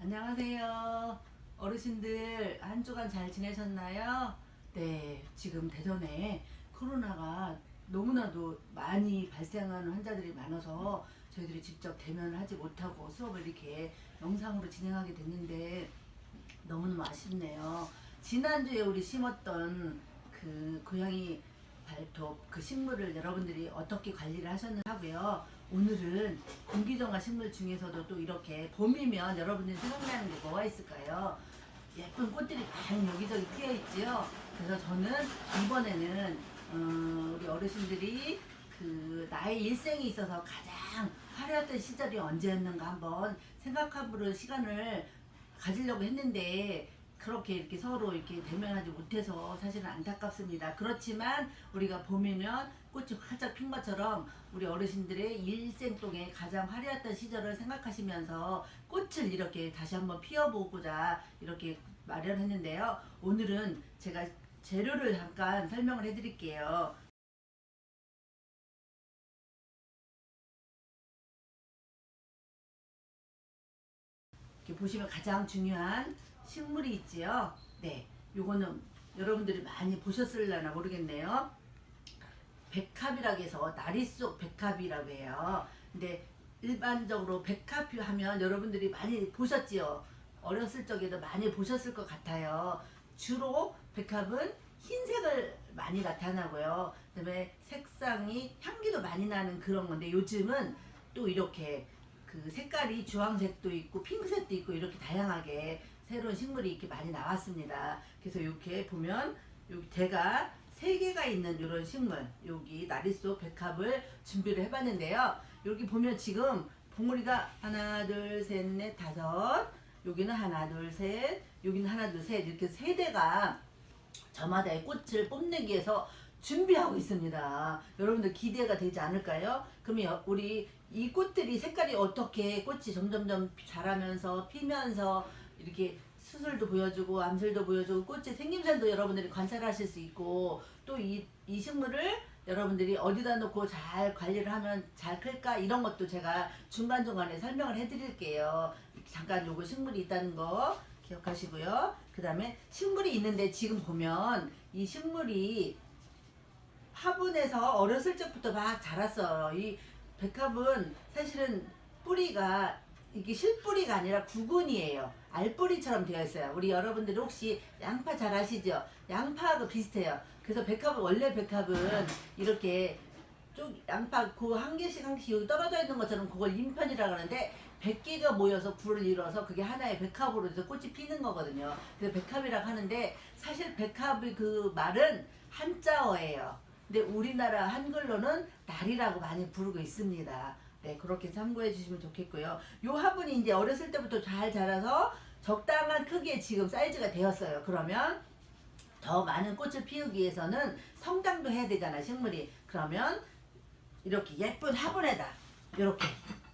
안녕하세요. 어르신들 한 주간 잘 지내셨나요? 네, 지금 대전에 코로나가 너무나도 많이 발생하는 환자들이 많아서 저희들이 직접 대면을 하지 못하고 수업을 이렇게 영상으로 진행하게 됐는데 너무너무 아쉽네요. 지난주에 우리 심었던 그 고양이 발톱 그 식물을 여러분들이 어떻게 관리를 하셨는지 하고요. 오늘은 공기정화 식물 중에서도 또 이렇게 봄이면 여러분들이 생각나는 게 뭐가 있을까요? 예쁜 꽃들이 많이 여기저기 피어 있지요. 그래서 저는 이번에는 우리 어르신들이 그 나의 일생에 있어서 가장 화려했던 시절이 언제였는가 한번 생각해보는 시간을 가지려고 했는데 그렇게 이렇게 서로 이렇게 대면하지 못해서 사실은 안타깝습니다. 그렇지만 우리가 봄이면 꽃이 활짝 핀 것처럼 우리 어르신들의 일생 동에 가장 화려했던 시절을 생각하시면서 꽃을 이렇게 다시 한번 피워보고자 이렇게 마련했는데요. 오늘은 제가 재료를 잠깐 설명을 해드릴게요. 이렇게 보시면 가장 중요한 식물이 있지요. 네, 요거는 여러분들이 많이 보셨을려나 모르겠네요. 백합이라고 해서 나리 속 백합이라고 해요. 근데 일반적으로 백합 하면 여러분들이 많이 보셨지요. 어렸을 적에도 많이 보셨을 것 같아요. 주로 백합은 흰색을 많이 나타나고요. 그다음에 색상이 향기도 많이 나는 그런 건데 요즘은 또 이렇게 그 색깔이 주황색도 있고 핑크색도 있고 이렇게 다양하게 새로운 식물이 이렇게 많이 나왔습니다. 그래서 이렇게 보면 여기 대가 3개가 있는 이런 식물, 여기 나리속 백합을 준비를 해봤는데요. 여기 보면 지금 봉우리가 하나, 둘, 셋, 넷, 다섯, 여기는 하나, 둘, 셋, 여기는 하나, 둘, 셋 이렇게 3대가 저마다의 꽃을 뽐내기 위해서 준비하고 있습니다. 여러분들 기대가 되지 않을까요? 그러면 우리 이 꽃들이 색깔이 어떻게 꽃이 점점점 자라면서 피면서 이렇게 수술도 보여주고 암술도 보여주고 꽃의 생김새도 여러분들이 관찰하실 수 있고 또 이 식물을 여러분들이 어디다 놓고 잘 관리를 하면 잘 클까 이런 것도 제가 중간중간에 설명을 해드릴게요. 잠깐 요거 식물이 있다는 거 기억하시고요. 그 다음에 식물이 있는데 지금 보면 이 식물이 화분에서 어렸을 적부터 막 자랐어요. 이 백합은 사실은 뿌리가 이게 실뿌리가 아니라 구근이에요. 알뿌리처럼 되어 있어요. 우리 여러분들 혹시 양파 잘 아시죠? 양파하고 비슷해요. 그래서 백합은 원래 백합은 이렇게 쭉 양파 그 한 개씩 한 개씩 여기 떨어져 있는 것처럼 그걸 인편이라고 하는데 100개가 모여서 굴을 이뤄서 그게 하나의 백합으로 해서 꽃이 피는 거거든요. 그래서 백합이라고 하는데 사실 백합의 그 말은 한자어예요. 근데 우리나라 한글로는 날이라고 많이 부르고 있습니다. 네, 그렇게 참고해 주시면 좋겠고요. 요 화분이 이제 어렸을 때부터 잘 자라서 적당한 크기의 지금 사이즈가 되었어요. 그러면 더 많은 꽃을 피우기 위해서는 성장도 해야 되잖아, 식물이. 그러면 이렇게 예쁜 화분에다 이렇게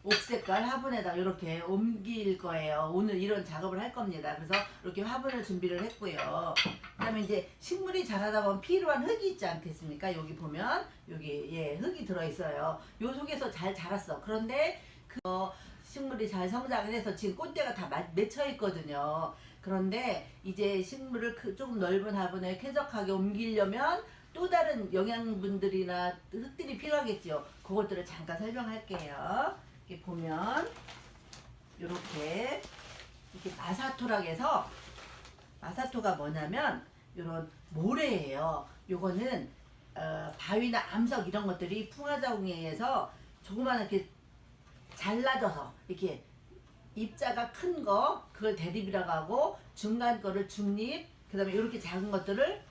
옥색깔 화분에다 이렇게 옮길 거예요. 오늘 이런 작업을 할 겁니다. 그래서 이렇게 화분을 준비를 했고요. 그 다음에 이제 식물이 자라다 보면 필요한 흙이 있지 않겠습니까? 여기 보면 여기 흙이 들어있어요. 요 속에서 잘 자랐어. 그런데 그 식물이 잘 성장을 해서 지금 꽃대가 다 맺혀 있거든요. 그런데 이제 식물을 조금 넓은 화분에 쾌적하게 옮기려면 또 다른 영양분들이나 흙들이 필요하겠죠. 그것들을 잠깐 설명할게요. 이렇게 보면 이렇게 마사토라고 해서 마사토가 뭐냐면 이런 모래예요. 요거는 바위나 암석 이런 것들이 풍화자궁에 의해서 조그맣게 잘라져서 이렇게 입자가 큰 거 그걸 대립이라고 하고 중간 거를 중립 그 다음에 이렇게 작은 것들을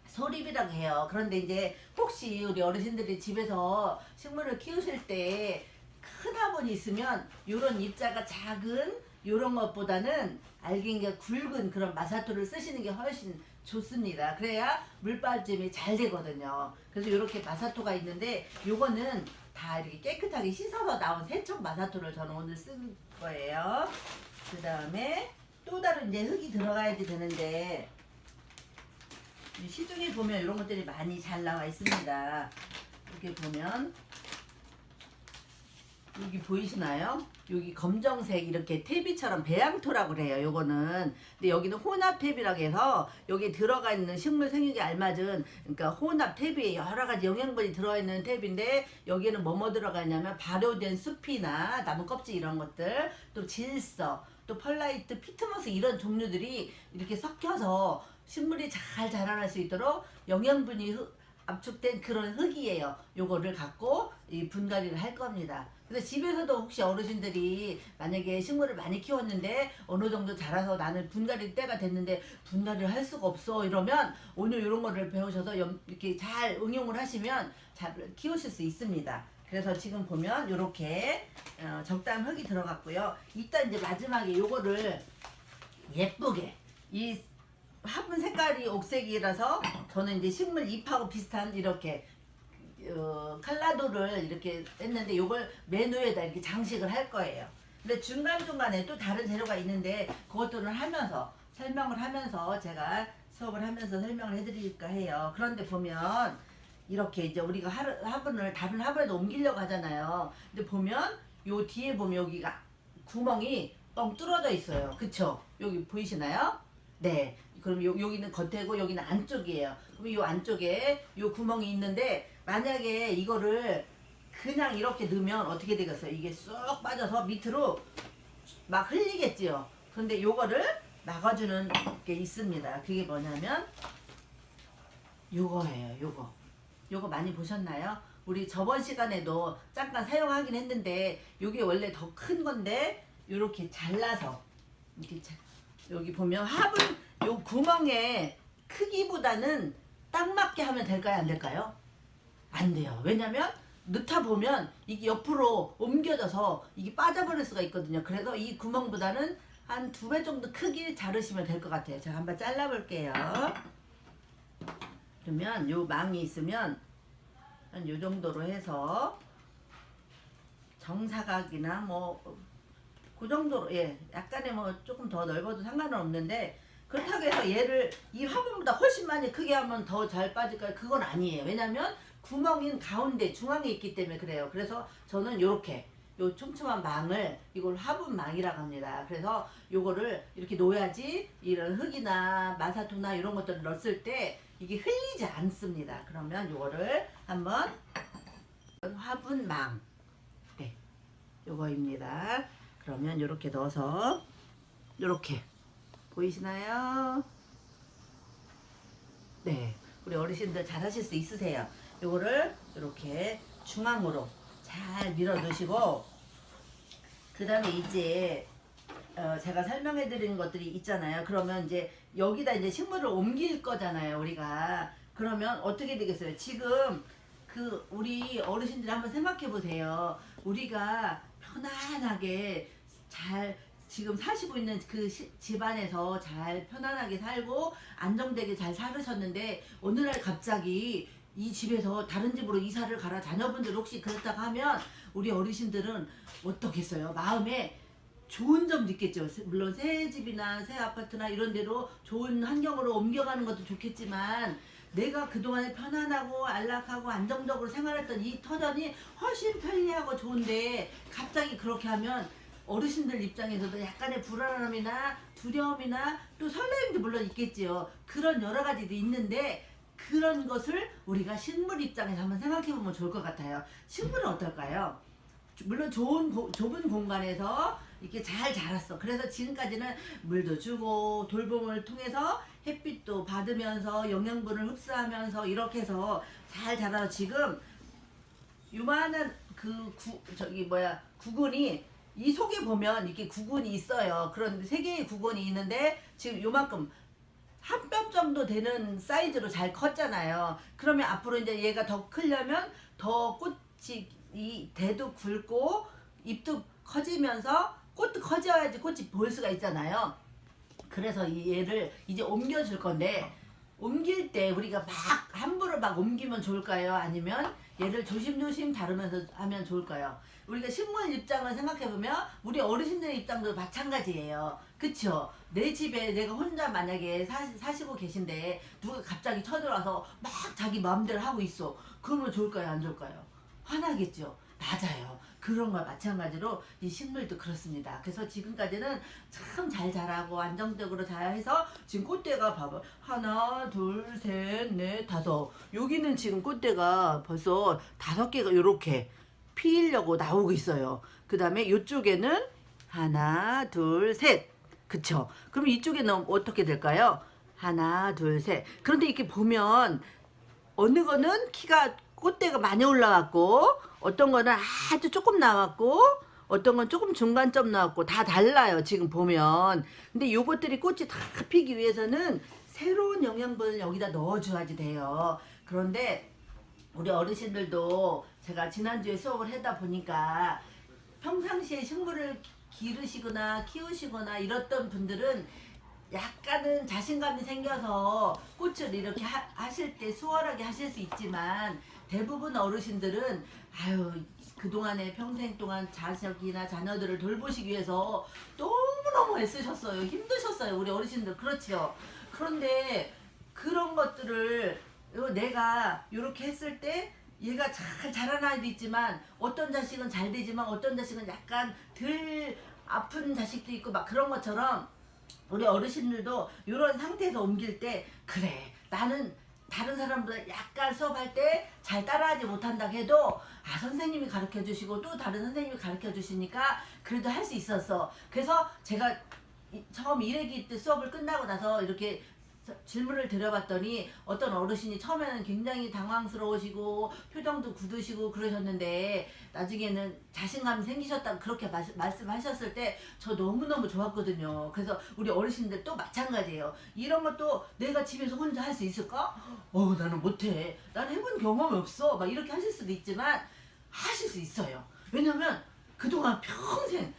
소립이라고 해요. 그런데 이제 혹시 우리 어르신들이 집에서 식물을 키우실 때 큰 화분이 있으면 이런 입자가 작은 이런 것보다는 알갱이가 굵은 그런 마사토를 쓰시는 게 훨씬 좋습니다. 그래야 물빠짐이 잘 되거든요. 그래서 이렇게 마사토가 있는데 요거는 다 이렇게 깨끗하게 씻어서 나온 세척 마사토를 저는 오늘 쓴 거예요. 그 다음에 또 다른 이제 흙이 들어가야지 되는데 시중에 보면 이런 것들이 많이 잘 나와 있습니다. 이렇게 보면 여기 보이시나요? 여기 검정색 이렇게 탭이처럼 배양토라고 그래요. 요거는. 근데 여기는 혼합 탭이라고 해서 여기 들어가 있는 식물 생육에 알맞은 그러니까 혼합 탭이 여러 가지 영양분이 들어있는 탭인데 여기는 뭐뭐 들어가 있냐면 발효된 숲이나 나무 껍질 이런 것들, 또 질소, 또 펄라이트, 피트모스 이런 종류들이 이렇게 섞여서 식물이 잘 자라날 수 있도록 영양분이 압축된 그런 흙이에요. 요거를 갖고 이 분갈이를 할 겁니다. 그래서 집에서도 혹시 어르신들이 만약에 식물을 많이 키웠는데 어느 정도 자라서 나는 분갈이 때가 됐는데 분갈이를 할 수가 없어 이러면 오늘 이런 거를 배우셔서 이렇게 잘 응용을 하시면 잘 키우실 수 있습니다. 그래서 지금 보면 이렇게 적당한 흙이 들어갔고요. 이따 이제 마지막에 요거를 예쁘게 이 화분 색깔이 옥색이라서 저는 이제 식물 잎하고 비슷한 이렇게 칼라도를 이렇게 했는데 요걸 메뉴에다 이렇게 장식을 할 거예요. 근데 중간중간에 또 다른 재료가 있는데 그것들을 하면서 설명을 하면서 제가 수업을 하면서 설명을 해드릴까 해요. 그런데 보면 이렇게 이제 우리가 화분을 다른 화분에도 옮기려고 하잖아요. 근데 보면 요 뒤에 보면 여기가 구멍이 뻥 뚫어져 있어요. 그쵸? 여기 보이시나요? 네. 그럼 여기는 겉에고 여기는 안쪽이에요. 그럼 이 안쪽에 요 구멍이 있는데 만약에 이거를 그냥 이렇게 넣으면 어떻게 되겠어요? 이게 쏙 빠져서 밑으로 막 흘리겠지요. 그런데 요거를 막아주는 게 있습니다. 그게 뭐냐면 요거예요. 요거 많이 보셨나요? 우리 저번 시간에도 잠깐 사용하긴 했는데 요게 원래 더 큰 건데 요렇게 잘라서 이렇게 여기 보면 화분 요 구멍의 크기보다는 딱 맞게 하면 될까요? 안 될까요? 안 돼요. 왜냐면 넣다 보면 이게 옆으로 옮겨져서 이게 빠져버릴 수가 있거든요. 그래서 이 구멍보다는 한 2배 정도 크기 자르시면 될 것 같아요. 제가 한번 잘라볼게요. 그러면 요 망이 있으면 한 요 정도로 해서 정사각이나 뭐 그 정도로 약간의 뭐 조금 더 넓어도 상관은 없는데 그렇다고 해서 얘를 이 화분보다 훨씬 많이 크게 하면 더 잘 빠질까요? 그건 아니에요. 왜냐면 구멍인 가운데 중앙에 있기 때문에 그래요. 그래서 저는 요렇게 요 촘촘한 망을 이걸 화분망이라고 합니다. 그래서 요거를 이렇게 놓아야지 이런 흙이나 마사토나 이런 것들을 넣었을 때 이게 흘리지 않습니다. 그러면 요거를 한번 화분망 요거입니다. 그러면 요렇게 넣어서 요렇게 보이시나요? 네, 우리 어르신들 잘 하실 수 있으세요. 요거를 이렇게 중앙으로 잘 밀어 넣으시고 그 다음에 이제 제가 설명해 드리는 것들이 있잖아요. 그러면 이제 여기다 이제 식물을 옮길 거잖아요, 우리가. 그러면 어떻게 되겠어요? 지금 그 우리 어르신들이 한번 생각해 보세요. 우리가 편안하게 잘 지금 사시고 있는 그 집안에서 잘 편안하게 살고 안정되게 잘 살으셨는데 어느 날 갑자기 이 집에서 다른 집으로 이사를 가라 자녀분들 혹시 그렇다고 하면 우리 어르신들은 어떻겠어요? 마음에 좋은 점도 있겠죠. 물론 새 집이나 새 아파트나 이런 데로 좋은 환경으로 옮겨가는 것도 좋겠지만 내가 그동안에 편안하고 안락하고 안정적으로 생활했던 이 터전이 훨씬 편리하고 좋은데 갑자기 그렇게 하면 어르신들 입장에서도 약간의 불안함이나 두려움이나 또 설레임도 물론 있겠지요. 그런 여러 가지도 있는데 그런 것을 우리가 식물 입장에서 한번 생각해 보면 좋을 것 같아요. 식물은 어떨까요? 물론 좁은 공간에서 이렇게 잘 자랐어. 그래서 지금까지는 물도 주고 돌봄을 통해서 햇빛도 받으면서 영양분을 흡수하면서 이렇게 해서 잘 자라서 지금 요만한 구근이 이 속에 보면 이렇게 구근이 있어요. 그런데 3개의 구근이 있는데 지금 요만큼 한 뼘 정도 되는 사이즈로 잘 컸잖아요. 그러면 앞으로 이제 얘가 더 크려면 더 꽃이 이 대도 굵고 잎도 커지면서 꽃도 커져야지 꽃이 보일 수가 있잖아요. 그래서 얘를 이제 옮겨줄 건데 옮길 때 우리가 막 함부로 막 옮기면 좋을까요? 아니면 얘를 조심조심 다루면서 하면 좋을까요? 우리가 식물 입장을 생각해보면 우리 어르신들의 입장도 마찬가지예요. 그쵸? 내 집에 내가 혼자 만약에 사시고 계신데 누가 갑자기 쳐들어와서 막 자기 마음대로 하고 있어. 그러면 좋을까요? 안 좋을까요? 화나겠죠? 맞아요. 그런 거 마찬가지로 이 식물도 그렇습니다. 그래서 지금까지는 참 잘 자라고 안정적으로 자라해서 지금 꽃대가 봐봐. 하나, 둘, 셋, 넷, 다섯. 여기는 지금 꽃대가 벌써 5개가 이렇게 피려고 나오고 있어요. 그 다음에 이쪽에는 하나, 둘, 셋. 그쵸? 그럼 이쪽에는 어떻게 될까요? 하나, 둘, 셋. 그런데 이렇게 보면 어느 거는 키가 꽃대가 많이 올라왔고 어떤 거는 아주 조금 나왔고 어떤 건 조금 중간점 나왔고 다 달라요 지금 보면. 근데 요것들이 꽃이 다 피기 위해서는 새로운 영양분을 여기다 넣어줘야지 돼요. 그런데 우리 어르신들도 제가 지난주에 수업을 하다 보니까 평상시에 식물을 기르시거나 키우시거나 이랬던 분들은 약간은 자신감이 생겨서 꽃을 이렇게 하실 때 수월하게 하실 수 있지만 대부분 어르신들은 아유 그동안에 평생 동안 자식이나 자녀들을 돌보시기 위해서 너무너무 애쓰셨어요. 힘드셨어요. 우리 어르신들 그렇죠. 그런데 그런 것들을 내가 이렇게 했을 때 얘가 잘 자란 아이도 있지만 어떤 자식은 잘 되지만 어떤 자식은 약간 덜 아픈 자식도 있고 막 그런 것처럼 우리 어르신들도 이런 상태에서 옮길 때 그래 나는 다른 사람보다 약간 수업할 때 잘 따라하지 못한다 해도 아 선생님이 가르쳐 주시고 또 다른 선생님이 가르쳐 주시니까 그래도 할 수 있었어. 그래서 제가 처음 1회기 때 수업을 끝나고 나서 이렇게 질문을 드려봤더니 어떤 어르신이 처음에는 굉장히 당황스러우시고 표정도 굳으시고 그러셨는데 나중에는 자신감이 생기셨다고 그렇게 말씀하셨을 때 저 너무너무 좋았거든요. 그래서 우리 어르신들도 마찬가지예요. 이런 것도 내가 집에서 혼자 할 수 있을까? 나는 못해. 나는 해본 경험이 없어. 막 이렇게 하실 수도 있지만 하실 수 있어요. 왜냐면 그동안 평생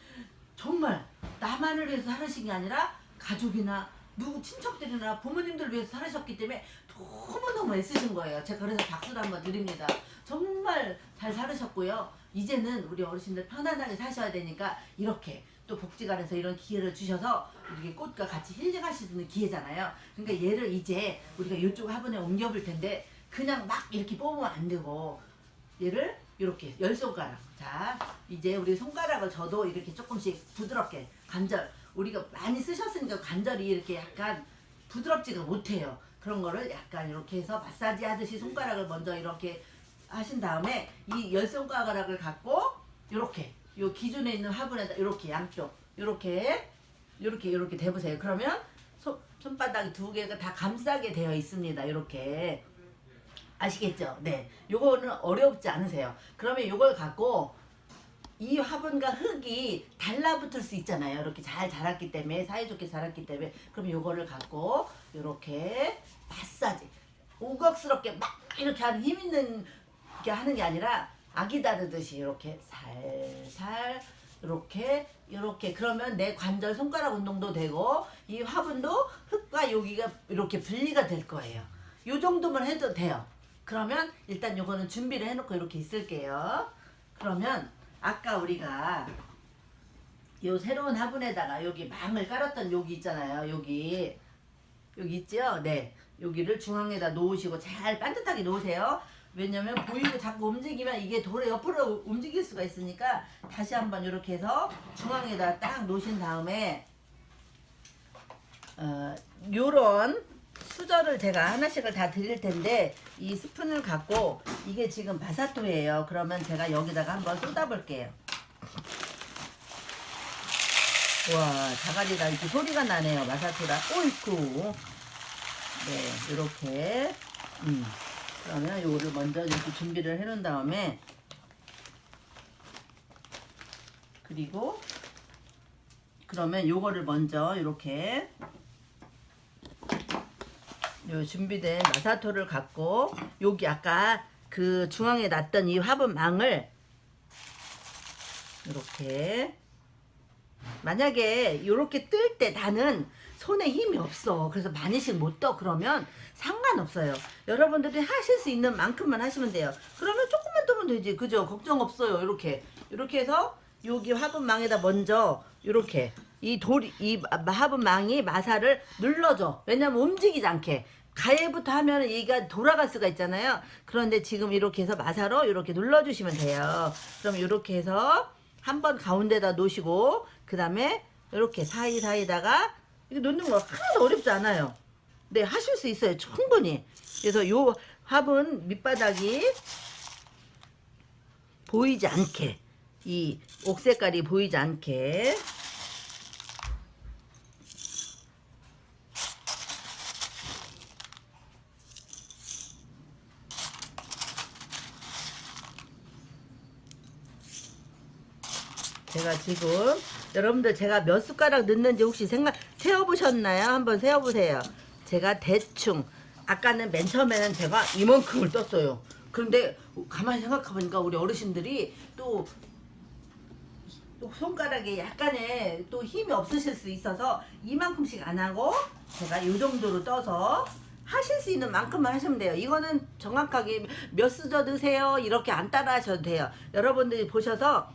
정말 나만을 위해서 살으신 게 아니라 가족이나 누구 친척들이나 부모님들 위해서 살으셨기 때문에 너무너무 애쓰신 거예요. 제가 그래서 박수를 한번 드립니다. 정말 잘 살으셨고요. 이제는 우리 어르신들 편안하게 사셔야 되니까 이렇게 또 복지관에서 이런 기회를 주셔서 이렇게 꽃과 같이 힐링할 수 있는 기회잖아요. 그러니까 얘를 이제 우리가 이쪽 화분에 옮겨볼 텐데 그냥 막 이렇게 뽑으면 안 되고 얘를 이렇게 10손가락. 자, 이제 우리 손가락을 저도 이렇게 조금씩 부드럽게 관절 우리가 많이 쓰셨으니까 관절이 이렇게 약간 부드럽지가 못해요. 그런 거를 약간 이렇게 해서 마사지 하듯이 손가락을 먼저 이렇게 하신 다음에 이 10손가락을 갖고 이렇게 요 기존에 있는 화분에다 이렇게 양쪽 이렇게 대보세요. 그러면 손바닥 2개가 다 감싸게 되어 있습니다. 이렇게 아시겠죠? 네. 요거는 어렵지 않으세요. 그러면 요걸 갖고 이 화분과 흙이 달라붙을 수 있잖아요. 이렇게 잘 자랐기 때문에 사이좋게 자랐기 때문에 그럼 요거를 갖고 이렇게 마사지 우걱스럽게 막 이렇게 하는 힘 있는 게 하는 게 아니라 아기 다루듯이 이렇게 살살 이렇게 그러면 내 관절 손가락 운동도 되고 이 화분도 흙과 여기가 이렇게 분리가 될 거예요. 요 정도만 해도 돼요. 그러면 일단 요거는 준비를 해놓고 이렇게 있을게요. 그러면 아까 우리가 요 새로운 화분에다가 여기 망을 깔았던 여기 있잖아요. 여기 있죠? 네. 여기를 중앙에다 놓으시고 잘 반듯하게 놓으세요. 왜냐면 보이고 자꾸 움직이면 이게 돌에 옆으로 움직일 수가 있으니까 다시 한번 이렇게 해서 중앙에다 딱 놓으신 다음에 요런 수저를 제가 하나씩을 다 드릴 텐데 이 스푼을 갖고 이게 지금 바사토예요. 그러면 제가 여기다가 한번 쏟아 볼게요. 와 자갈이다 이렇게 소리가 나네요. 바사토라 오이쿠. 네 이렇게 그러면 요거를 먼저 이렇게 준비를 해 놓은 다음에 그리고 그러면 요거를 먼저 이렇게 요 준비된 마사토를 갖고 여기 아까 그 중앙에 놨던 이 화분망을 이렇게 만약에 이렇게 뜰 때 나는 손에 힘이 없어 그래서 많이씩 못 떠 그러면 상관없어요. 여러분들이 하실 수 있는 만큼만 하시면 돼요. 그러면 조금만 뜨면 되지 그죠? 걱정 없어요. 이렇게 해서 여기 화분망에다 먼저 이렇게 이 화분망이 마사를 눌러줘. 왜냐면 움직이지 않게 가해부터 하면 얘가 돌아갈 수가 있잖아요. 그런데 지금 이렇게 해서 마사로 이렇게 눌러주시면 돼요. 그럼 이렇게 해서 한번 가운데다 놓으시고 그 다음에 이렇게 사이사이다가 이렇게 놓는 거 하나도 어렵지 않아요. 네, 하실 수 있어요. 충분히. 그래서 요 화분 밑바닥이 보이지 않게, 이 옥색깔이 보이지 않게 제가 지금 여러분들 제가 몇 숟가락 넣는지 혹시 세어보셨나요? 한번 세어보세요. 제가 대충 아까는 맨 처음에는 제가 이만큼을 떴어요. 그런데 가만히 생각해보니까 우리 어르신들이 또 손가락에 약간의 또 힘이 없으실 수 있어서 이만큼씩 안 하고 제가 이 정도로 떠서 하실 수 있는 만큼만 하시면 돼요. 이거는 정확하게 몇 수저 넣으세요 이렇게 안 따라 하셔도 돼요. 여러분들이 보셔서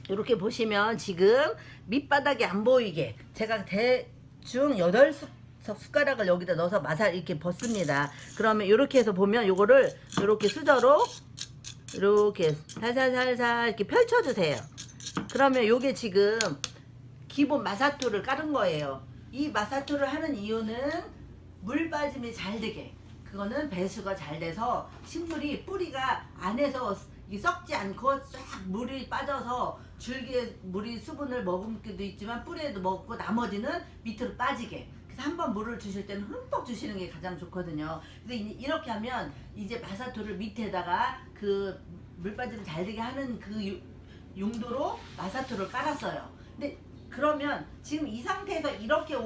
이렇게 보시면 지금 밑바닥이 안 보이게 제가 대충 8숟가락을 여기다 넣어서 마살 이렇게 벗습니다. 그러면 이렇게 해서 보면 요거를 이렇게 수저로 이렇게 살살살살 이렇게 펼쳐주세요. 그러면 요게 지금 기본 마사토를 깔은 거예요. 이 마사토를 하는 이유는 물 빠짐이 잘 되게, 그거는 배수가 잘 돼서 식물이 뿌리가 안에서 썩지 않고 쫙 물이 빠져서 줄기에 물이 수분을 머금기도 있지만 뿌리에도 먹고 나머지는 밑으로 빠지게. 그래서 한번 물을 주실 때는 흠뻑 주시는 게 가장 좋거든요. 그래서 이렇게 하면 이제 마사토를 밑에다가 그 물 빠짐 잘 되게 하는 그 용도로 마사토를 깔았어요. 근데 그러면 지금 이 상태에서 이렇게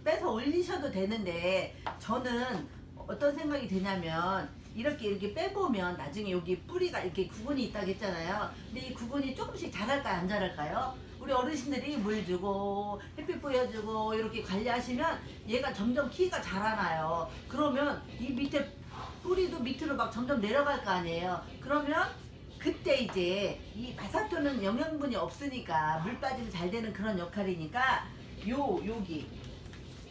빼서 올리셔도 되는데 저는 어떤 생각이 드냐면 이렇게 빼보면 나중에 여기 뿌리가 이렇게 구근이 있다고 했잖아요. 근데 이 구근이 조금씩 자랄까요, 안 자랄까요? 우리 어르신들이 물 주고 햇빛 보여주고 이렇게 관리하시면 얘가 점점 키가 자라나요. 그러면 이 밑에 뿌리도 밑으로 막 점점 내려갈 거 아니에요. 그러면 그때 이제 이 마사토는 영양분이 없으니까 물 빠짐이 잘 되는 그런 역할이니까 여기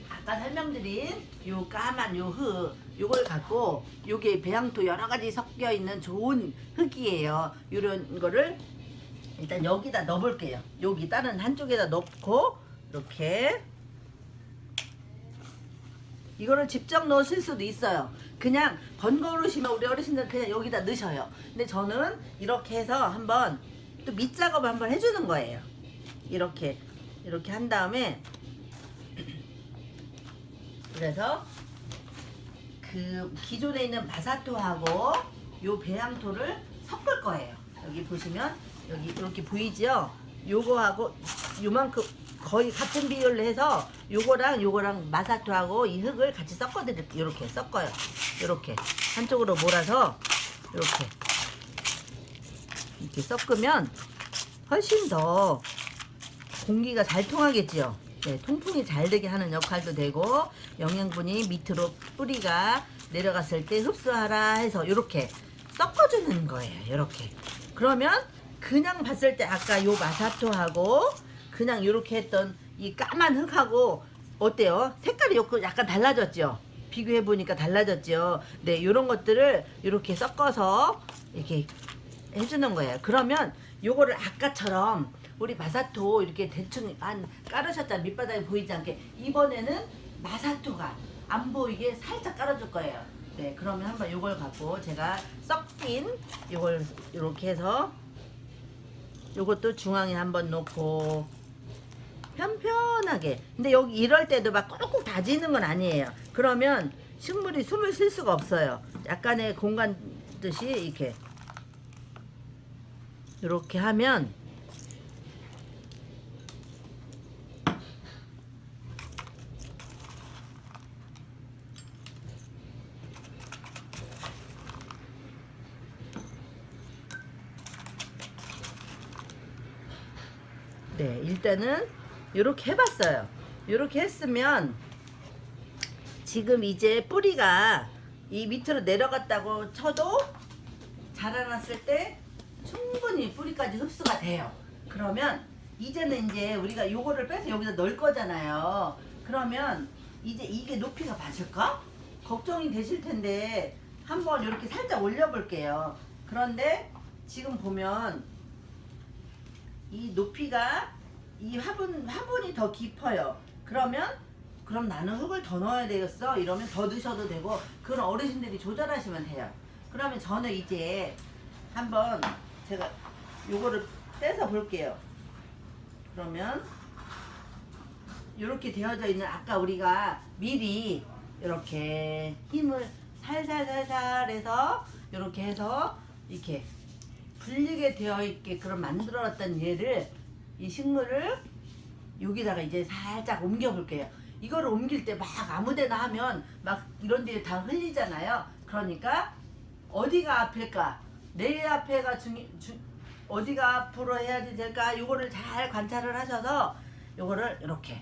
아까 설명드린 요 까만 요 요걸 갖고 요게 배양토 여러 가지 섞여 있는 좋은 흙이에요. 요런 거를 일단 여기다 넣어 볼게요. 여기 다른 한쪽에다 넣고 이렇게 이거를 직접 넣으실 수도 있어요. 그냥 번거로우시면 우리 어르신들 그냥 여기다 넣으셔요. 근데 저는 이렇게 해서 한번 또 밑작업을 한번 해주는 거예요. 이렇게 한 다음에 그래서 그 기존에 있는 마사토하고 요 배양토를 섞을 거예요. 여기 보시면 여기 이렇게 보이죠? 요거하고 요만큼 거의 같은 비율로 해서 요거랑 마사토하고 이 흙을 같이 섞어드릴게요. 이렇게 섞어요. 이렇게 한쪽으로 몰아서 이렇게 섞으면 훨씬 더 공기가 잘 통하겠지요. 네, 통풍이 잘 되게 하는 역할도 되고 영양분이 밑으로 뿌리가 내려갔을 때 흡수하라 해서 이렇게 섞어주는 거예요. 이렇게 그러면 그냥 봤을 때 아까 요 마사토하고 그냥 이렇게 했던 이 까만 흙하고 어때요? 색깔이 약간 달라졌죠? 비교해 보니까 달라졌죠? 네, 이런 것들을 이렇게 섞어서 이렇게 해주는 거예요. 그러면 요거를 아까처럼 우리 마사토 이렇게 대충 깔으셨잖아요. 밑바닥에 보이지 않게. 이번에는 마사토가 안 보이게 살짝 깔아줄 거예요. 네, 그러면 한번 요걸 갖고 제가 섞인 요걸 이렇게 해서 요것도 중앙에 한번 놓고 편편하게. 근데 여기 이럴 때도 막 꾹꾹 다지는 건 아니에요. 그러면 식물이 숨을 쉴 수가 없어요. 약간의 공간 듯이 이렇게 하면 네, 일단은 이렇게 해봤어요. 이렇게 했으면 지금 이제 뿌리가 이 밑으로 내려갔다고 쳐도 자라났을 때 충분히 뿌리까지 흡수가 돼요. 그러면 이제는 이제 우리가 요거를 빼서 여기다 넣을 거잖아요. 그러면 이제 이게 높이가 맞을까? 걱정이 되실 텐데 한번 이렇게 살짝 올려볼게요. 그런데 지금 보면 이 높이가 이 화분이 더 깊어요. 그럼 나는 흙을 더 넣어야 되겠어? 이러면 더 넣으셔도 되고, 그건 어르신들이 조절하시면 돼요. 그러면 저는 이제 한번 제가 요거를 떼서 볼게요. 그러면 이렇게 되어져 있는, 아까 우리가 미리 이렇게 힘을 살살살살 해서 이렇게 해서 이렇게 불리게 되어 있게 그런 만들어놨던 얘를, 이 식물을 여기다가 이제 살짝 옮겨 볼게요. 이거를 옮길 때 막 아무데나 하면 막 이런 데에 다 흘리잖아요. 그러니까 어디가 앞일까, 내 앞에가 어디가 앞으로 해야 될까, 요거를 잘 관찰을 하셔서 요거를 이렇게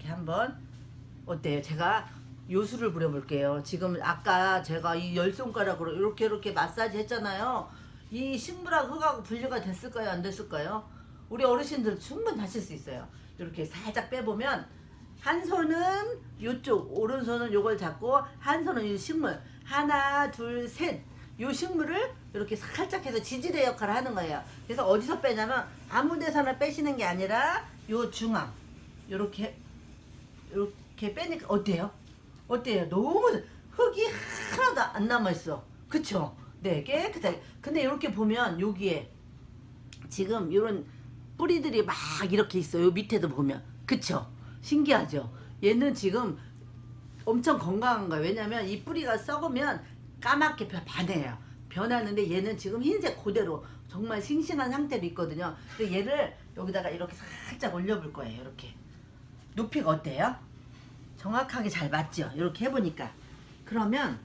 한번, 어때요? 제가 요술을 부려볼게요. 지금 아까 제가 이 10손가락으로 이렇게 마사지 했잖아요. 이 식물하고 흙하고 분리가 됐을까요? 안 됐을까요? 우리 어르신들 충분히 하실 수 있어요. 이렇게 살짝 빼보면, 한 손은 요쪽, 오른손은 요걸 잡고, 한 손은 이 식물, 하나 둘 셋, 요 식물을 이렇게 살짝 해서 지지대 역할을 하는 거예요. 그래서 어디서 빼냐면 아무 데서나 빼시는 게 아니라 요 중앙, 요렇게 빼니까 어때요? 너무 흙이 하나도 안 남아있어. 그쵸? 네, 깨끗하게. 근데 이렇게 보면 여기에 지금 이런 뿌리들이 막 이렇게 있어요. 밑에도 보면. 그쵸? 신기하죠? 얘는 지금 엄청 건강한 거예요. 왜냐면 이 뿌리가 썩으면 까맣게 변하는데 얘는 지금 흰색 그대로 정말 싱싱한 상태로 있거든요. 근데 얘를 여기다가 이렇게 살짝 올려볼 거예요. 이렇게. 높이가 어때요? 정확하게 잘 맞죠? 이렇게 해보니까. 그러면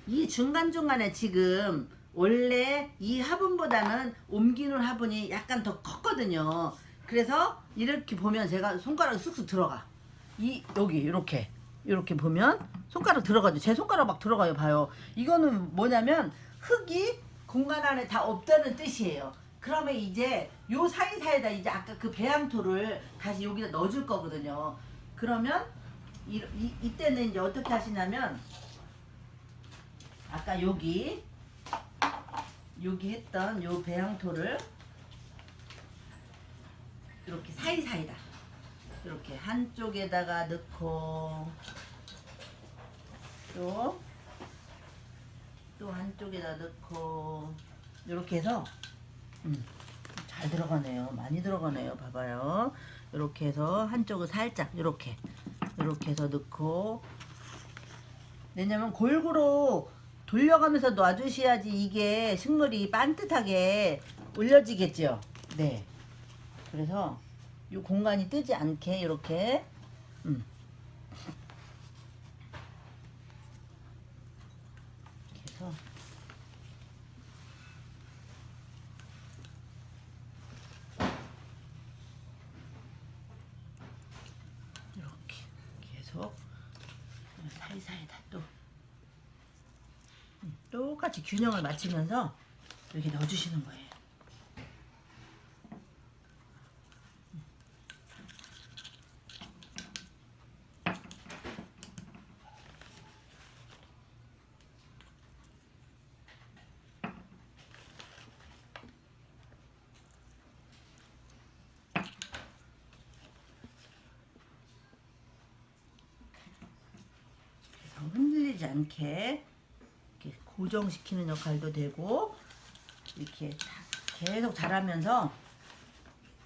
이 중간중간에 지금 원래 이 화분보다는 옮기는 화분이 약간 더 컸거든요. 그래서 이렇게 보면 제가 손가락이 쑥쑥 들어가. 여기 이렇게 보면 손가락 들어가죠. 제 손가락 막 들어가요. 봐요. 이거는 뭐냐면 흙이 공간 안에 다 없다는 뜻이에요. 그러면 이제 요 사이사이에다 이제 아까 그 배양토를 다시 여기다 넣어줄 거거든요. 그러면 이때는 이제 어떻게 하시냐면, 아까 여기 했던 요 배양토를 이렇게 사이사이다 이렇게 한쪽에다가 넣고, 또 한쪽에다 넣고, 이렇게 해서 잘 들어가네요. 많이 들어가네요. 봐봐요. 이렇게 해서 한쪽을 살짝 이렇게 해서 넣고, 왜냐면 골고루 돌려가면서 놔주셔야지 이게 식물이 반듯하게 올려지겠죠. 네. 그래서 이 공간이 뜨지 않게 이렇게 해서 이렇게 계속 사이사이다 또 똑같이 균형을 맞추면서 이렇게 넣어주시는 거예요. 흔들리지 않게 이렇게 고정시키는 역할도 되고, 이렇게 계속 자라면서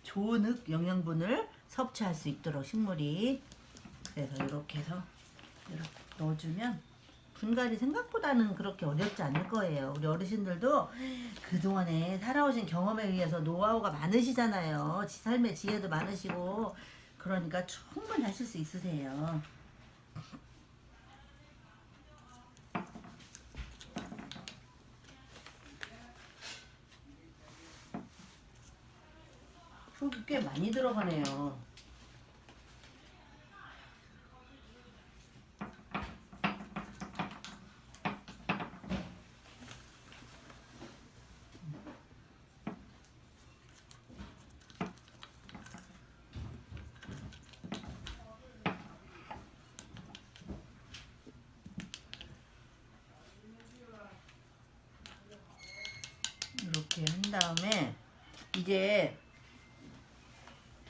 좋은 흙 영양분을 섭취할 수 있도록 식물이, 그래서 이렇게 해서 이렇게 넣어주면 분갈이 생각보다는 그렇게 어렵지 않을 거예요. 우리 어르신들도 그동안에 살아오신 경험에 의해서 노하우가 많으시잖아요. 삶의 지혜도 많으시고, 그러니까 충분히 하실 수 있으세요. 흙이 꽤 많이 들어가네요. 이제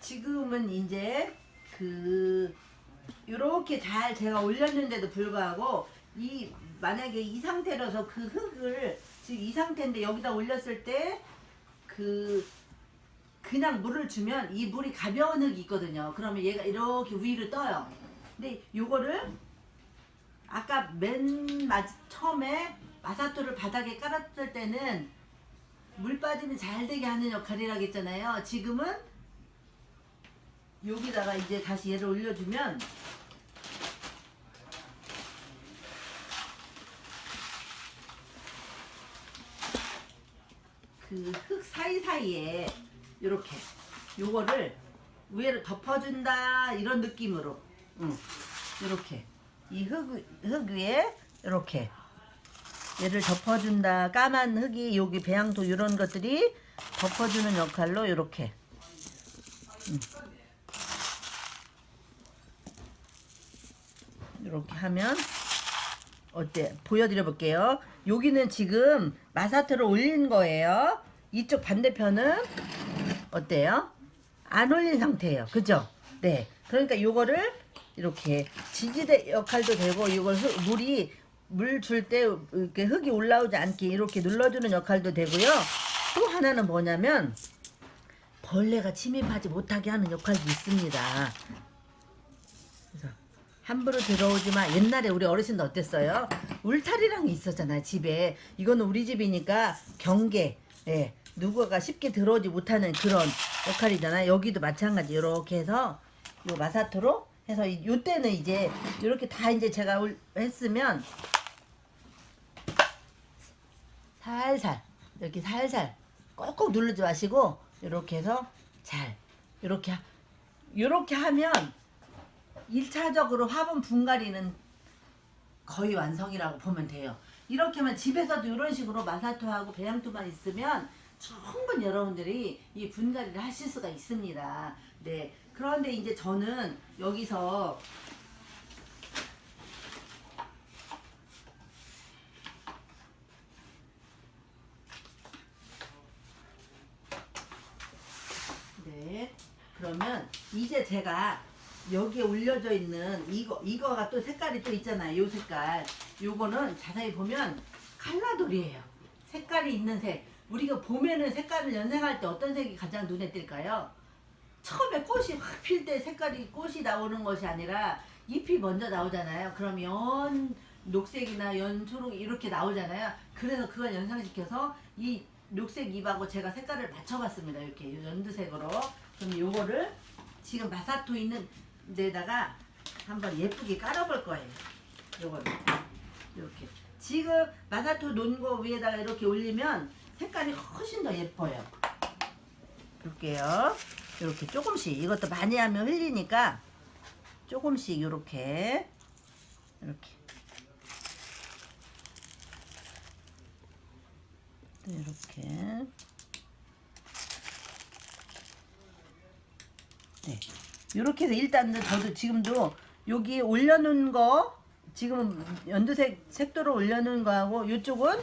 지금은 이제 이렇게 잘 제가 올렸는데도 불구하고 만약에 이 상태로서 그 흙을 지금 이 상태인데 여기다 올렸을 때 그냥 물을 주면 이 물이 가벼운 흙이 있거든요. 그러면 얘가 이렇게 위로 떠요. 근데 요거를 아까 처음에 마사토를 바닥에 깔았을 때는 물 빠짐이 잘 되게 하는 역할이라고 했잖아요. 지금은 여기다가 이제 다시 얘를 올려주면 그 흙 사이사이에 이렇게 요거를 위에를 덮어준다 이런 느낌으로 이렇게 이 흙 위에 이렇게 얘를 덮어준다. 까만 흙이 여기 배양토 이런 것들이 덮어주는 역할로 이렇게 이렇게 하면 어때? 보여드려 볼게요. 여기는 지금 마사토를 올린 거예요. 이쪽 반대편은 어때요? 안 올린 상태예요. 그죠? 네. 그러니까 요거를 이렇게 지지대 역할도 되고 이걸 물이 물 줄 때 이렇게 흙이 올라오지 않게 이렇게 눌러주는 역할도 되고요. 또 하나는 뭐냐면 벌레가 침입하지 못하게 하는 역할도 있습니다. 그래서 함부로 들어오지 마. 옛날에 우리 어르신들 어땠어요? 울타리랑 있었잖아요, 집에. 이거는 우리 집이니까 경계. 예. 누구가 쉽게 들어오지 못하는 그런 역할이잖아요. 여기도 마찬가지. 이렇게 해서 요 마사토로 해서 요때는 이제 이렇게 다 이제 제가 했으면 살살 이렇게 살살 꼭꼭 누르지 마시고 이렇게 해서 잘 이렇게 하면 1차적으로 화분 분갈이는 거의 완성이라고 보면 돼요. 이렇게 하면 집에서도 이런 식으로 마사토하고 배양토만 있으면 충분히 여러분들이 이 분갈이를 하실 수가 있습니다. 네. 그런데 이제 저는 여기서 네. 그러면 이제 제가 여기에 올려져 있는 이거가 또 색깔이 또 있잖아요. 요 색깔. 요거는 자세히 보면 칼라돌이에요. 색깔이 있는 색. 우리가 봄에는 색깔을 연생할 때 어떤 색이 가장 눈에 띌까요? 처음에 꽃이 확 필 때 색깔이 꽃이 나오는 것이 아니라 잎이 먼저 나오잖아요. 그럼 연 녹색이나 연 초록 이렇게 나오잖아요. 그래서 그걸 연상시켜서 이 녹색 잎하고 제가 색깔을 맞춰봤습니다. 이렇게 연두색으로. 그럼 요거를 지금 마사토 있는 데다가 한번 예쁘게 깔아볼 거예요. 요거를 이렇게 지금 마사토 놓은 거 위에다가 이렇게 올리면 색깔이 훨씬 더 예뻐요. 볼게요. 이렇게 조금씩 이것도 많이 하면 흘리니까 조금씩 이렇게 이렇게 네 이렇게 해서 일단 저도 지금도 여기 올려놓은 거 지금 연두색 색도로 올려놓은 거하고 이쪽은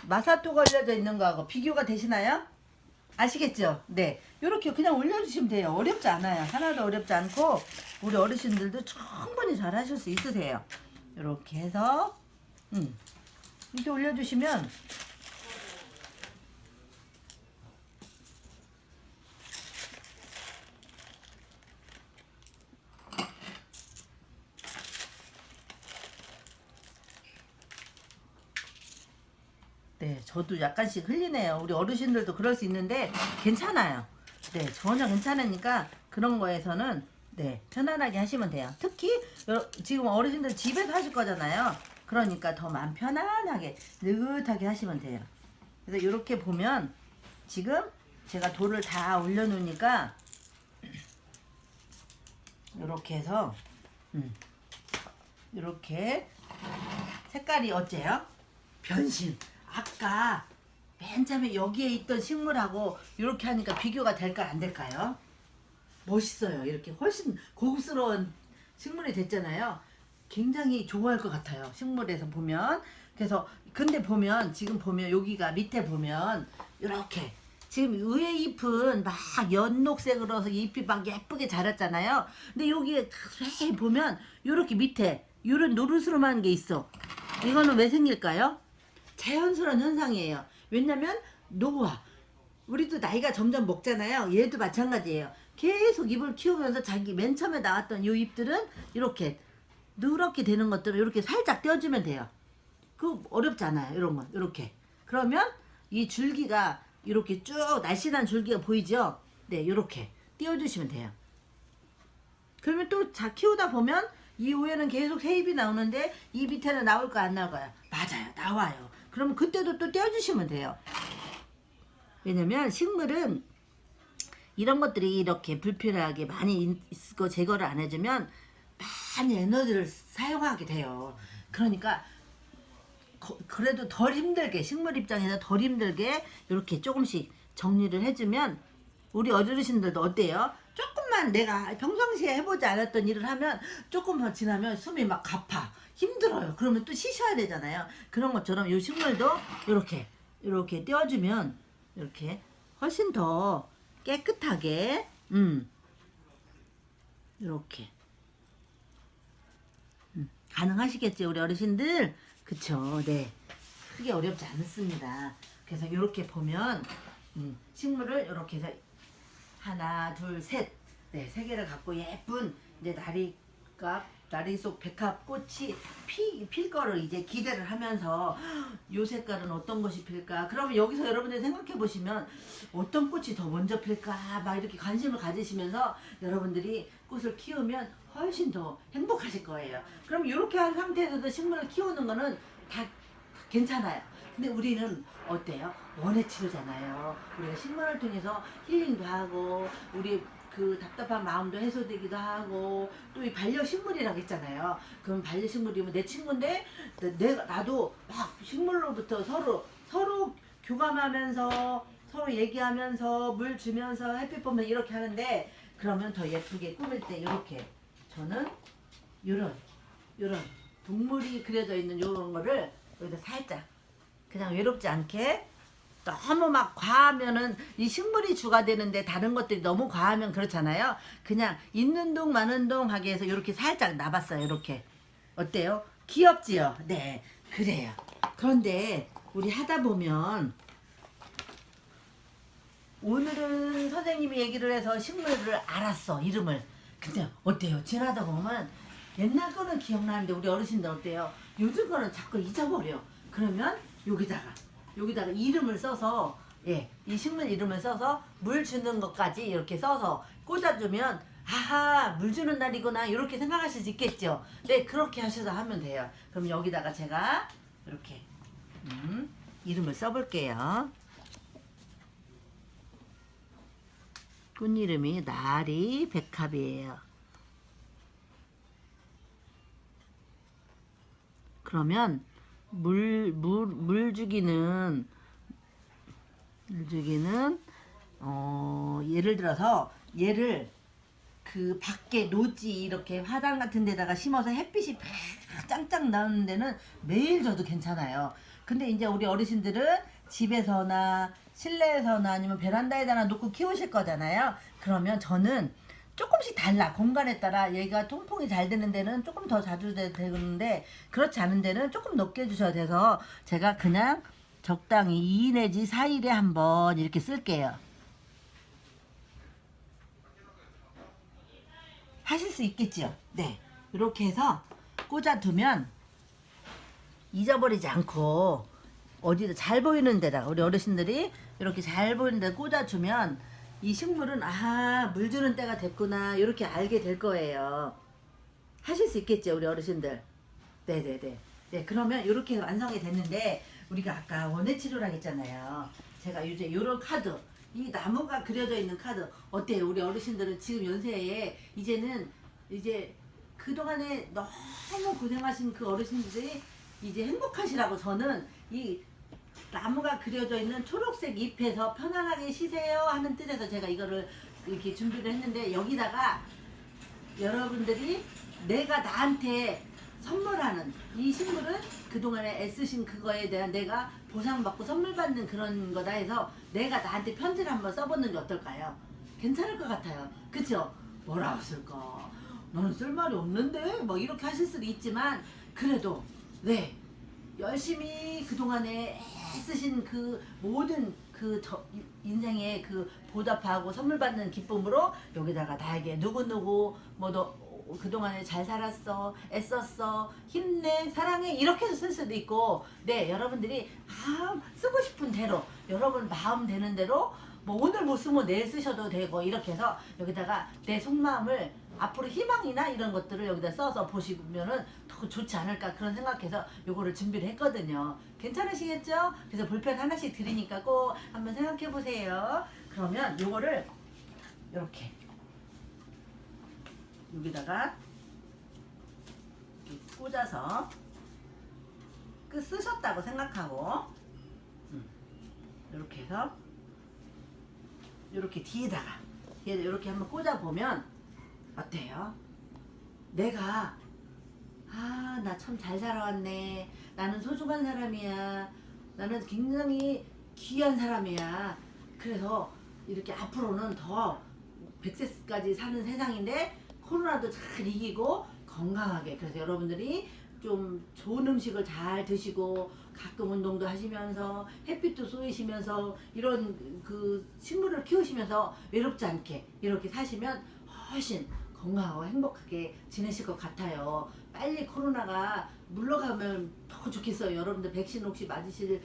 마사토가 올려져 있는 거하고 비교가 되시나요? 아시겠죠? 네. 이렇게 그냥 올려주시면 돼요. 어렵지 않아요. 하나도 어렵지 않고 우리 어르신들도 충분히 잘 하실 수 있으세요. 이렇게 해서 이렇게 올려주시면 네, 저도 약간씩 흘리네요. 우리 어르신들도 그럴 수 있는데 괜찮아요. 네, 전혀 괜찮으니까 그런 거에서는 네, 편안하게 하시면 돼요. 특히 지금 어르신들 집에서 하실 거잖아요. 그러니까 더 마음 편안하게 느긋하게 하시면 돼요. 그래서 이렇게 보면 지금 제가 돌을 다 올려놓으니까 이렇게 해서 이렇게 색깔이 어때요? 변신. 아까 맨 처음에 여기에 있던 식물하고 이렇게 하니까 비교가 될까요? 안 될까요? 멋있어요. 이렇게 훨씬 고급스러운 식물이 됐잖아요. 굉장히 좋아할 것 같아요. 식물에서 보면. 그래서 근데 보면 지금 보면 여기가 밑에 보면 이렇게 지금 의외 잎은 막 연녹색으로서 잎이 막 예쁘게 자랐잖아요. 근데 여기에 자세히 보면 요렇게 밑에 요런 노르스름한 게 있어. 이거는 왜 생길까요? 자연스러운 현상이에요. 왜냐면 노화. 우리도 나이가 점점 먹잖아요. 얘도 마찬가지예요. 계속 잎을 키우면서 자기 맨 처음에 나왔던 요 잎들은 이렇게 누렇게 되는 것들을 이렇게 살짝 떼어주면 돼요. 그 어렵지 않아요. 이런 건 이렇게. 그러면 이 줄기가 이렇게 쭉 날씬한 줄기가 보이죠? 네, 이렇게 띄워주시면 돼요. 그러면 또 키우다 보면 이 위에는 계속 새 잎이 나오는데 이 밑에는 나올까 안 나올까요? 맞아요, 나와요. 그러면 그때도 또 떼어주시면 돼요. 왜냐면 식물은 이런 것들이 이렇게 불필요하게 많이 있고 제거를 안 해주면 많이 에너지를 사용하게 돼요. 그러니까 그래도 덜 힘들게, 식물 입장에서 덜 힘들게 이렇게 조금씩 정리를 해주면 우리 어르신들도 어때요? 조금만 내가 평상시에 해보지 않았던 일을 하면 조금 더 지나면 숨이 막 가파 힘들어요. 그러면 또 쉬셔야 되잖아요. 그런 것처럼 이 식물도 이렇게 떼어주면 이렇게 훨씬 더 깨끗하게 이렇게 가능하시겠죠 우리 어르신들? 그쵸? 네, 크게 어렵지 않습니다. 그래서 이렇게 보면 식물을 이렇게 해서 하나 둘 셋, 네, 세 개를 갖고 예쁜 이제 나리 속 백합 꽃이 필 거를 이제 기대를 하면서 요 색깔은 어떤 것이 필까? 그러면 여기서 여러분들이 생각해 보시면 어떤 꽃이 더 먼저 필까? 막 이렇게 관심을 가지시면서 여러분들이 꽃을 키우면 훨씬 더 행복하실 거예요. 그럼 이렇게 한 상태에서도 식물을 키우는 거는 다 괜찮아요. 근데 우리는 어때요? 원해 치료잖아요. 우리가 식물을 통해서 힐링도 하고 우리 그 답답한 마음도 해소되기도 하고 또 이 반려식물이라고 했잖아요. 그럼 반려식물이면 내 친구인데 나도 막 식물로부터 서로 교감하면서 서로 얘기하면서 물 주면서 햇빛 보면 이렇게 하는데 그러면 더 예쁘게 꾸밀 때 이렇게 저는 요런 동물이 그려져 있는 요런 거를 여기다 살짝 그냥 외롭지 않게 너무 막 과하면은 이 식물이 주가 되는데 다른 것들이 너무 과하면 그렇잖아요. 그냥 있는 동 마는 동 하게 해서 이렇게 살짝 놔봤어요. 이렇게 어때요? 귀엽지요? 네, 그래요. 그런데 우리 하다 보면 오늘은 선생님이 얘기를 해서 식물을 알았어, 이름을. 근데 어때요? 지나다 보면 옛날 거는 기억나는데 우리 어르신들 어때요? 요즘 거는 자꾸 잊어버려. 그러면 여기다가 이름을 써서 이 식물 이름을 써서 물 주는 것까지 이렇게 써서 꽂아주면 아하 물 주는 날이구나 이렇게 생각하실 수 있겠죠. 네, 그렇게 하셔서 하면 돼요. 그럼 여기다가 제가 이렇게 이름을 써볼게요. 꽃 이름이 나리 백합이에요. 그러면 물 주기는 예를 들어서 얘를 그 밖에 노지 이렇게 화단 같은 데다가 심어서 햇빛이 팍 짱짱 나오는 데는 매일 줘도 괜찮아요. 근데 이제 우리 어르신들은 집에서나 실내에서나 아니면 베란다에다가 놓고 키우실 거잖아요. 그러면 저는 조금씩 달라. 공간에 따라 얘가 통풍이 잘 되는 데는 조금 더 자주 되는데 그렇지 않은 데는 조금 높게 주셔야 돼서 제가 그냥 적당히 2 내지 4일에 한번 이렇게 쓸게요. 하실 수 있겠죠? 네, 이렇게 해서 꽂아두면 잊어버리지 않고 어디다 잘 보이는 데다가 우리 어르신들이 이렇게 잘 보이는 데 꽂아주면 이 식물은 아하 물 주는 때가 됐구나 이렇게 알게 될 거예요. 하실 수 있겠죠 우리 어르신들? 네네네. 네, 그러면 이렇게 완성이 됐는데 우리가 아까 원해 치료라고 했잖아요. 제가 이제 이런 카드, 이 나무가 그려져 있는 카드 어때요? 우리 어르신들은 지금 연세에 이제 그동안에 너무 고생하신 그 어르신들이 이제 행복하시라고 저는 이 나무가 그려져 있는 초록색 잎에서 편안하게 쉬세요 하는 뜻에서 제가 이거를 이렇게 준비를 했는데 여기다가 여러분들이 내가 나한테 선물하는 이 식물은 그동안에 애쓰신 그거에 대한 내가 보상받고 선물 받는 그런 거다 해서 내가 나한테 편지를 한번 써보는 게 어떨까요? 괜찮을 것 같아요. 그쵸? 뭐라고 쓸까? 너는 쓸 말이 없는데? 뭐 이렇게 하실 수도 있지만 그래도 네 열심히 그동안에 애쓰신 그 모든 인생의 그 보답하고 선물 받는 기쁨으로 여기다가 나에게 누구누구 뭐 너 그동안에 잘 살았어 애썼어 힘내 사랑해 이렇게 해서 쓸 수도 있고 네 여러분들이 쓰고 싶은 대로 여러분 마음 되는 대로 뭐 오늘 못 쓰면 내일 쓰셔도 되고 이렇게 해서 여기다가 내 속마음을 앞으로 희망이나 이런 것들을 여기다 써서 보시면은 더 좋지 않을까 그런 생각해서 요거를 준비를 했거든요. 괜찮으시겠죠? 그래서 볼펜 하나씩 드리니까 꼭 한번 생각해 보세요. 그러면 요거를 이렇게 여기다가 이렇게 꽂아서 끝 쓰셨다고 생각하고 이렇게 해서 이렇게 뒤에다가 이렇게 한번 꽂아 보면 어때요? 내가 나 참 잘 살아왔네. 나는 소중한 사람이야. 나는 굉장히 귀한 사람이야. 그래서 이렇게 앞으로는 더 100세까지 사는 세상인데 코로나도 잘 이기고 건강하게 그래서 여러분들이 좀 좋은 음식을 잘 드시고 가끔 운동도 하시면서 햇빛도 쏘이시면서 이런 그 식물을 키우시면서 외롭지 않게 이렇게 사시면 훨씬 건강하고 행복하게 지내실 것 같아요. 빨리 코로나가 물러가면 더 좋겠어요. 여러분들 백신 혹시 맞으실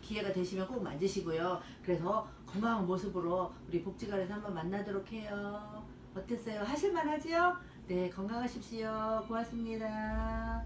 기회가 되시면 꼭 맞으시고요. 그래서 건강한 모습으로 우리 복지관에서 한번 만나도록 해요. 어땠어요? 하실만 하지요? 네, 건강하십시오. 고맙습니다.